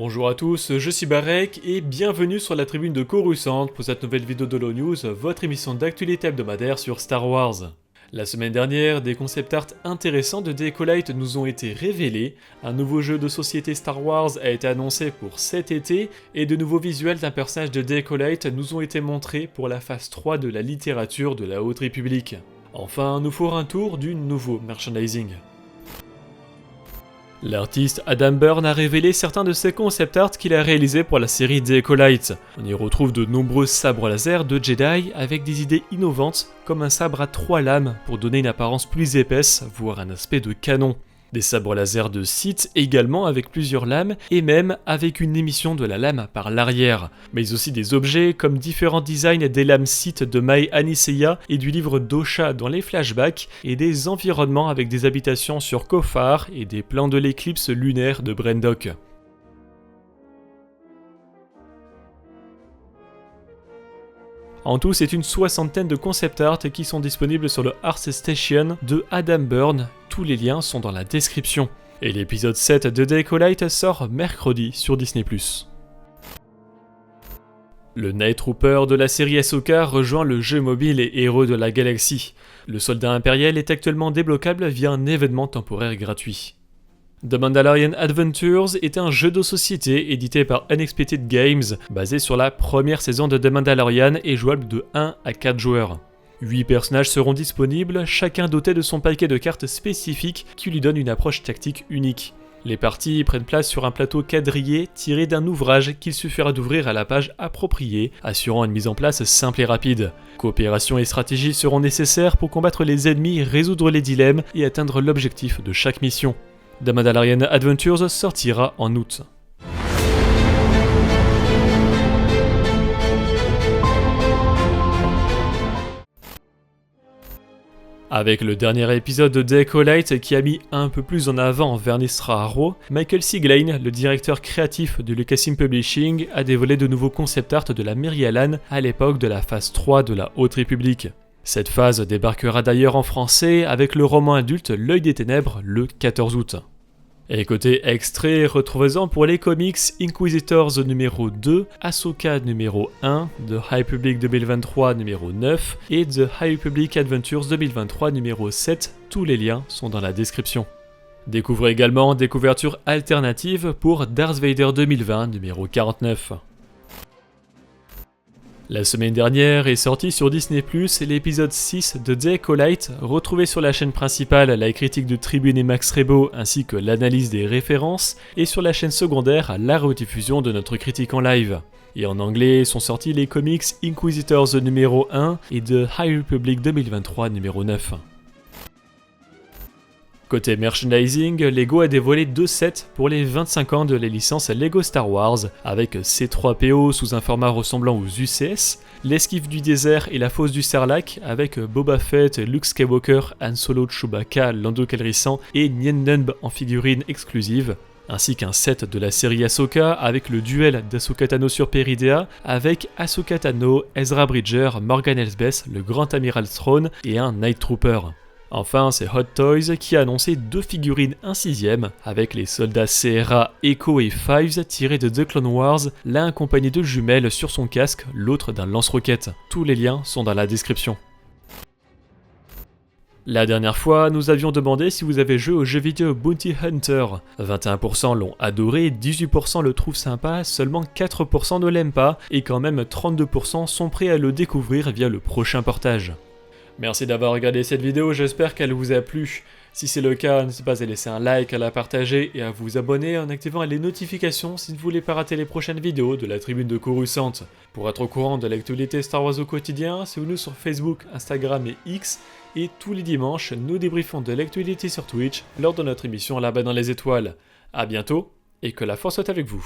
Bonjour à tous, je suis Barek et bienvenue sur la tribune de Coruscant pour cette nouvelle vidéo de Holo News, votre émission d'actualité hebdomadaire sur Star Wars. La semaine dernière, des concept art intéressants de The Acolyte nous ont été révélés, un nouveau jeu de société Star Wars a été annoncé pour cet été, et de nouveaux visuels d'un personnage de The Acolyte nous ont été montrés pour la phase 3 de la littérature de la Haute République. Enfin, nous ferons un tour du nouveau merchandising. L'artiste Adam Byrne a révélé certains de ses concept art qu'il a réalisés pour la série The Acolyte. On y retrouve de nombreux sabres laser de Jedi avec des idées innovantes comme un sabre à 3 lames pour donner une apparence plus épaisse, voire un aspect de canon. Des sabres laser de Sith également avec plusieurs lames et même avec une émission de la lame par l'arrière. Mais aussi des objets comme différents designs des lames Sith de Mai Aniseya et du livre d'Osha dans les flashbacks et des environnements avec des habitations sur Kofar et des plans de l'éclipse lunaire de Brendok. En tout, c'est une soixantaine de concept art qui sont disponibles sur le Art Station de Adam Byrne. Tous les liens sont dans la description. Et l'épisode 7 de The Acolyte sort mercredi sur Disney+. Le Night Trooper de la série Ahsoka rejoint le jeu mobile et héros de la galaxie. Le soldat impérial est actuellement débloquable via un événement temporaire gratuit. The Mandalorian Adventures est un jeu de société édité par Unexpected Games, basé sur la première saison de The Mandalorian et jouable de 1 à 4 joueurs. 8 personnages seront disponibles, chacun doté de son paquet de cartes spécifiques qui lui donne une approche tactique unique. Les parties prennent place sur un plateau quadrillé tiré d'un ouvrage qu'il suffira d'ouvrir à la page appropriée, assurant une mise en place simple et rapide. Coopération et stratégie seront nécessaires pour combattre les ennemis, résoudre les dilemmes et atteindre l'objectif de chaque mission. The Mandalorian Adventures sortira en août. Avec le dernier épisode de The Acolyte qui a mis un peu plus en avant Vernistra Harrow, Michael Siglain, le directeur créatif de Lucasfilm Publishing, a dévoilé de nouveaux concept art de la Mary Alan à l'époque de la phase 3 de la Haute République. Cette phase débarquera d'ailleurs en français avec le roman adulte L'œil des ténèbres le 14 août. Et côté extrait, retrouvez-en pour les comics Inquisitors numéro 2, Ahsoka numéro 1, The High Republic 2023 numéro 9 et The High Republic Adventures 2023 numéro 7, tous les liens sont dans la description. Découvrez également des couvertures alternatives pour Darth Vader 2020 numéro 49. La semaine dernière est sorti sur Disney+, l'épisode 6 de The Acolyte, retrouvé sur la chaîne principale la critique de Tribune et Max Rebo ainsi que l'analyse des références, et sur la chaîne secondaire la rediffusion de notre critique en live. Et en anglais sont sortis les comics Inquisitors numéro 1 et The High Republic 2023 numéro 9. Côté merchandising, Lego a dévoilé 2 sets pour les 25 ans de la licence Lego Star Wars, avec C3PO sous un format ressemblant aux UCS, l'esquive du désert et la fosse du Sarlacc, avec Boba Fett, Luke Skywalker, Han Solo, Chewbacca, Lando Calrissian et Nien Nunb en figurine exclusive, ainsi qu'un set de la série Ahsoka avec le duel d'Ahsoka Tano sur Peridea, avec Ahsoka Tano, Ezra Bridger, Morgan Elsbeth, le Grand Amiral Thrawn et un Night Trooper. Enfin, c'est Hot Toys qui a annoncé 2 figurines 1/6 avec les soldats CRA Echo et Fives tirés de The Clone Wars, l'un accompagné de jumelles sur son casque, l'autre d'un lance-roquette. Tous les liens sont dans la description. La dernière fois, nous avions demandé si vous avez joué au jeu vidéo Bounty Hunter. 21% l'ont adoré, 18% le trouvent sympa, seulement 4% ne l'aiment pas, et quand même 32% sont prêts à le découvrir via le prochain portage. Merci d'avoir regardé cette vidéo, j'espère qu'elle vous a plu. Si c'est le cas, n'hésitez pas à laisser un like, à la partager et à vous abonner en activant les notifications si vous ne voulez pas rater les prochaines vidéos de la tribune de Coruscant. Pour être au courant de l'actualité Star Wars au quotidien, suivez-nous sur Facebook, Instagram et X. Et tous les dimanches, nous débriefons de l'actualité sur Twitch lors de notre émission Là-bas dans les étoiles. A bientôt et que la force soit avec vous.